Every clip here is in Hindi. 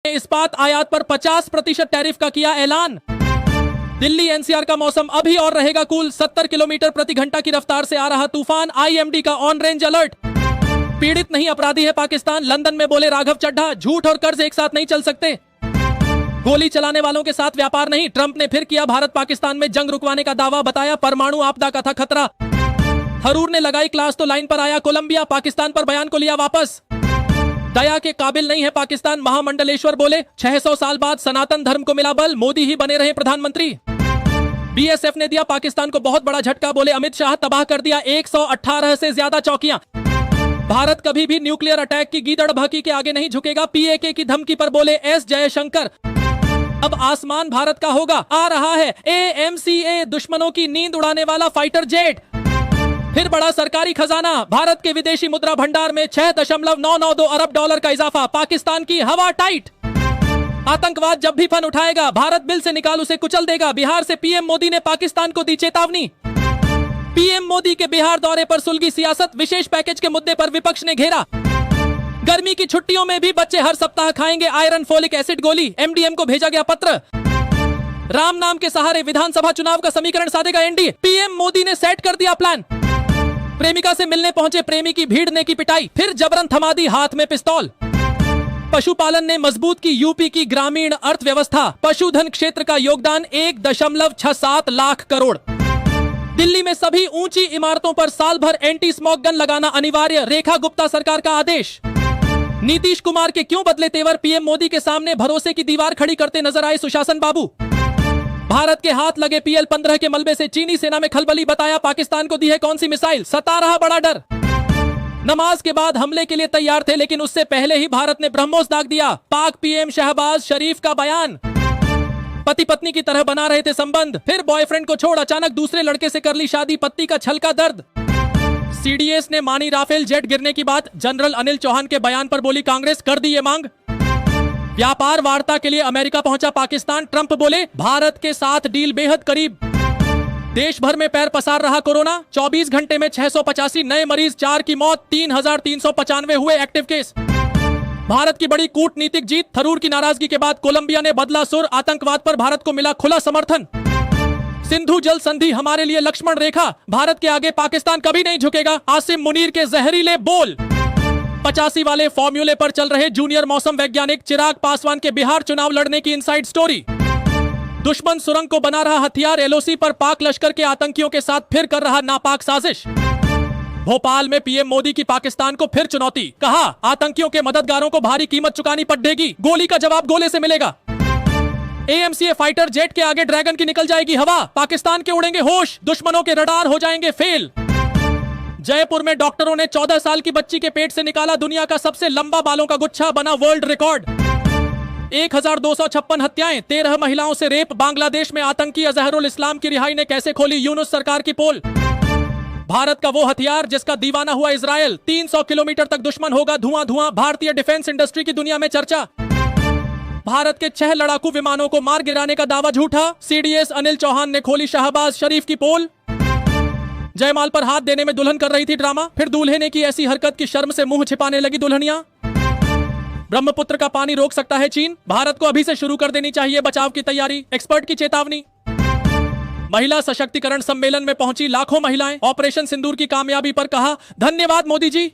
इस्पात आयात पर 50% टैरिफ का किया ऐलान। दिल्ली एनसीआर का मौसम अभी और रहेगा कूल। 70 किलोमीटर प्रति घंटा की रफ्तार से आ रहा तूफान। आईएमडी का ऑन रेंज अलर्ट। पीड़ित नहीं अपराधी है पाकिस्तान। लंदन में बोले राघव चड्ढा, झूठ और कर्ज एक साथ नहीं चल सकते। गोली चलाने वालों के साथ व्यापार नहीं। ट्रंप ने फिर किया भारत पाकिस्तान में जंग रुकवाने का दावा। बताया परमाणु आपदा का था खतरा। थरूर ने लगाई क्लास तो लाइन पर आया कोलंबिया। पाकिस्तान पर बयान को लिया वापस। दया के काबिल नहीं है पाकिस्तान, महामंडलेश्वर बोले। 600 साल बाद सनातन धर्म को मिला बल, मोदी ही बने रहे प्रधानमंत्री। बीएसएफ ने दिया पाकिस्तान को बहुत बड़ा झटका, बोले अमित शाह। तबाह कर दिया 118 से ज्यादा चौकियां। भारत कभी भी न्यूक्लियर अटैक की गीदड़ भकी के आगे नहीं झुकेगा, पीएके की धमकी पर बोले एस जयशंकर। अब आसमान भारत का होगा। आ रहा है एएमसीए, दुश्मनों की नींद उड़ाने वाला फाइटर जेट। फिर बड़ा सरकारी खजाना। भारत के विदेशी मुद्रा भंडार में 6.992 अरब डॉलर का इजाफा। पाकिस्तान की हवा टाइट। आतंकवाद जब भी फन उठाएगा, भारत बिल से निकाल उसे कुचल देगा। बिहार से पीएम मोदी ने पाकिस्तान को दी चेतावनी। पीएम मोदी के बिहार दौरे पर सुलगी सियासत। विशेष पैकेज के मुद्दे पर विपक्ष ने घेरा। गर्मी की छुट्टियों में भी बच्चे हर सप्ताह खाएंगे आयरन फोलिक एसिड गोली। एमडीएम को भेजा गया पत्र। राम नाम के सहारे विधानसभा चुनाव का समीकरण साधेगा एनडीए। पीएम मोदी ने सेट कर दिया प्लान। प्रेमिका से मिलने पहुंचे प्रेमी की भीड़ ने की पिटाई। फिर जबरन थमा दी हाथ में पिस्तौल। पशुपालन ने मजबूत की यूपी की ग्रामीण अर्थव्यवस्था। पशुधन क्षेत्र का योगदान 1.67 लाख करोड़। दिल्ली में सभी ऊंची इमारतों पर साल भर एंटी स्मोक गन लगाना अनिवार्य। रेखा गुप्ता सरकार का आदेश। नीतीश कुमार के क्यों बदले तेवर, पीएम मोदी के सामने भरोसे की दीवार खड़ी करते नजर आए सुशासन बाबू। भारत के हाथ लगे PL-15 के मलबे से चीनी सेना में खलबली। बताया पाकिस्तान को दी है कौन सी मिसाइल, सता रहा बड़ा डर। नमाज के बाद हमले के लिए तैयार थे, लेकिन उससे पहले ही भारत ने ब्रह्मोस दाग दिया। पाक पीएम शहबाज शरीफ का बयान। पति पत्नी की तरह बना रहे थे संबंध, फिर बॉयफ्रेंड को छोड़ अचानक दूसरे लड़के से कर ली शादी। पत्नी का छलका दर्द। सीडीएस ने मानी राफेल जेट गिरने की बात। जनरल अनिल चौहान के बयान पर बोली कांग्रेस, कर दी ये मांग। व्यापार वार्ता के लिए अमेरिका पहुंचा पाकिस्तान। ट्रंप बोले भारत के साथ डील बेहद करीब। देश भर में पैर पसार रहा कोरोना। 24 घंटे में 685 नए मरीज, 4 की मौत, 3,395 हुए एक्टिव केस। भारत की बड़ी कूटनीतिक जीत। थरूर की नाराजगी के बाद कोलंबिया ने बदला सुर। आतंकवाद पर भारत को मिला खुला समर्थन। सिंधु जल संधि हमारे लिए लक्ष्मण रेखा। भारत के आगे पाकिस्तान कभी नहीं झुकेगा। आसिम मुनीर के जहरीले बोल। 85 वाले फॉर्मूले पर चल रहे जूनियर मौसम वैज्ञानिक चिराग पासवान के बिहार चुनाव लड़ने की इनसाइड स्टोरी। दुश्मन सुरंग को बना रहा हथियार। एलओसी पर पाक लश्कर के आतंकियों के साथ फिर कर रहा नापाक साजिश। भोपाल में पीएम मोदी की पाकिस्तान को फिर चुनौती। कहा आतंकियों के मददगारों को भारी कीमत चुकानी पड़ेगी। गोली का जवाब गोले से मिलेगा। एएमसीए फाइटर जेट के आगे ड्रैगन की निकल जाएगी हवा। पाकिस्तान के उड़ेंगे होश, दुश्मनों के रडार हो जाएंगे फेल। जयपुर में डॉक्टरों ने 14 साल की बच्ची के पेट से निकाला दुनिया का सबसे लंबा बालों का गुच्छा। बना वर्ल्ड रिकॉर्ड। 1256 हत्याएं, 13 महिलाओं से रेप। बांग्लादेश में आतंकी अजहरुल इस्लाम की रिहाई ने कैसे खोली यूनुस सरकार की पोल। भारत का वो हथियार जिसका दीवाना हुआ इजरायल। 300 किलोमीटर तक दुश्मन होगा धुआं धुआं। भारतीय डिफेंस इंडस्ट्री की दुनिया में चर्चा। भारत के 6 लड़ाकू विमानों को मार गिराने का दावा झूठा। सीडीएस अनिल चौहान ने खोली शहबाज शरीफ की पोल। जयमाल पर हाथ देने में दुल्हन कर रही थी ड्रामा, फिर दूल्हे ने की ऐसी हरकत की शर्म से मुंह छिपाने लगी दुल्हनिया। ब्रह्मपुत्र का पानी रोक सकता है चीन। भारत को अभी से शुरू कर देनी चाहिए बचाव की तैयारी। एक्सपर्ट की चेतावनी। महिला सशक्तिकरण सम्मेलन में पहुंची लाखों महिलाएं। ऑपरेशन सिंदूर की कामयाबी पर कहा धन्यवाद मोदी जी।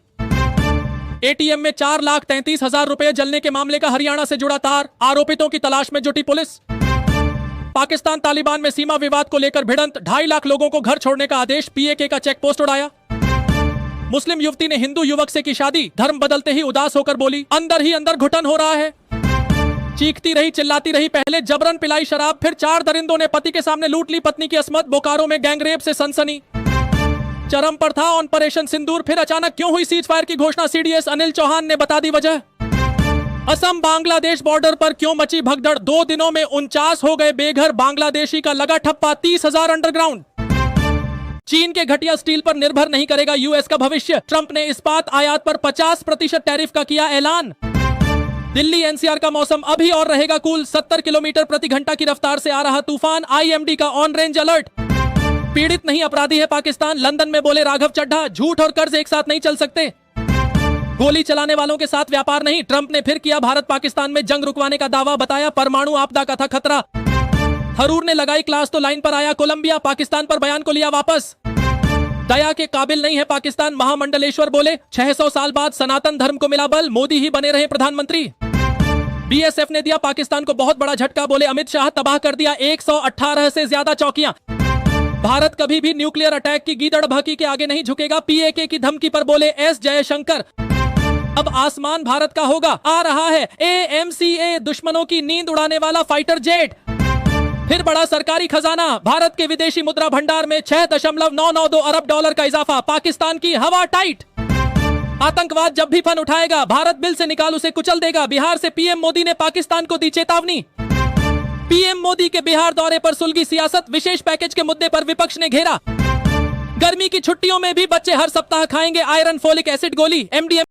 एटीएम में 4,33,000 रुपए जलने के मामले का हरियाणा से जुड़ा तार। आरोपितों की तलाश में जुटी पुलिस। पाकिस्तान तालिबान में सीमा विवाद को लेकर भिड़ंत। 2.5 लाख लोगों को घर छोड़ने का आदेश। पीएके का चेक पोस्ट उड़ाया। मुस्लिम युवती ने हिंदू युवक से की शादी। धर्म बदलते ही उदास होकर बोली अंदर ही अंदर घुटन हो रहा है। चीखती रही चिल्लाती रही। पहले जबरन पिलाई शराब, फिर 4 दरिंदों ने पति के सामने लूट ली पत्नी की असमत। बोकारो में गैंगरेप से सनसनी। चरम पर था ऑपरेशन सिंदूर, फिर अचानक क्यों हुई सीज फायर की घोषणा। सीडीएस अनिल चौहान ने बता दी वजह। असम बांग्लादेश बॉर्डर पर क्यों मची भगदड़। 2 दिनों में 49 हो गए बेघर। बांग्लादेशी का लगा ठप्पा। 30,000 अंडरग्राउंड। चीन के घटिया स्टील पर निर्भर नहीं करेगा यूएस का भविष्य। ट्रंप ने इस्पात आयात पर 50% टैरिफ का किया ऐलान। दिल्ली एनसीआर का मौसम अभी और रहेगा कूल। 70 किलोमीटर प्रति घंटा की रफ्तार से आ रहा तूफान। आईएमडी का ऑन रेंज अलर्ट। पीड़ित नहीं अपराधी है पाकिस्तान। लंदन में बोले राघव चड्ढा, झूठ और कर्ज एक साथ नहीं चल सकते। गोली चलाने वालों के साथ व्यापार नहीं, ट्रंप ने फिर किया भारत पाकिस्तान में जंग रुकवाने का दावा, बताया परमाणु आपदा का था खतरा। थरूर ने लगाई क्लास तो लाइन पर आया कोलंबिया, पाकिस्तान पर बयान को लिया वापस। दया के काबिल नहीं है पाकिस्तान, महामंडलेश्वर बोले 600 साल बाद सनातन धर्म को मिला बल, मोदी ही बने रहे प्रधानमंत्री। बीएसएफ ने दिया पाकिस्तान को बहुत बड़ा झटका, बोले अमित शाह तबाह कर दिया 118 से ज्यादा चौकियां। भारत कभी भी न्यूक्लियर अटैक की गीदड़ भकी के आगे नहीं झुकेगा, पीएके की धमकी पर बोले एस जयशंकर। अब आसमान भारत का होगा, आ रहा है एएमसीए, दुश्मनों की नींद उड़ाने वाला फाइटर जेट। फिर बड़ा सरकारी खजाना, भारत के विदेशी मुद्रा भंडार में 6.992 अरब डॉलर का इजाफा, पाकिस्तान की हवा टाइट। आतंकवाद जब भी फन उठाएगा, भारत बिल से निकाल उसे कुचल देगा, बिहार से पीएम मोदी ने पाकिस्तान को दी चेतावनी। पीएम मोदी के बिहार दौरे पर सुलगी सियासत, विशेष पैकेज के मुद्दे पर विपक्ष ने घेरा। गर्मी की छुट्टियों में भी बच्चे हर सप्ताह खाएंगे आयरन फोलिक एसिड गोली, एमडीएम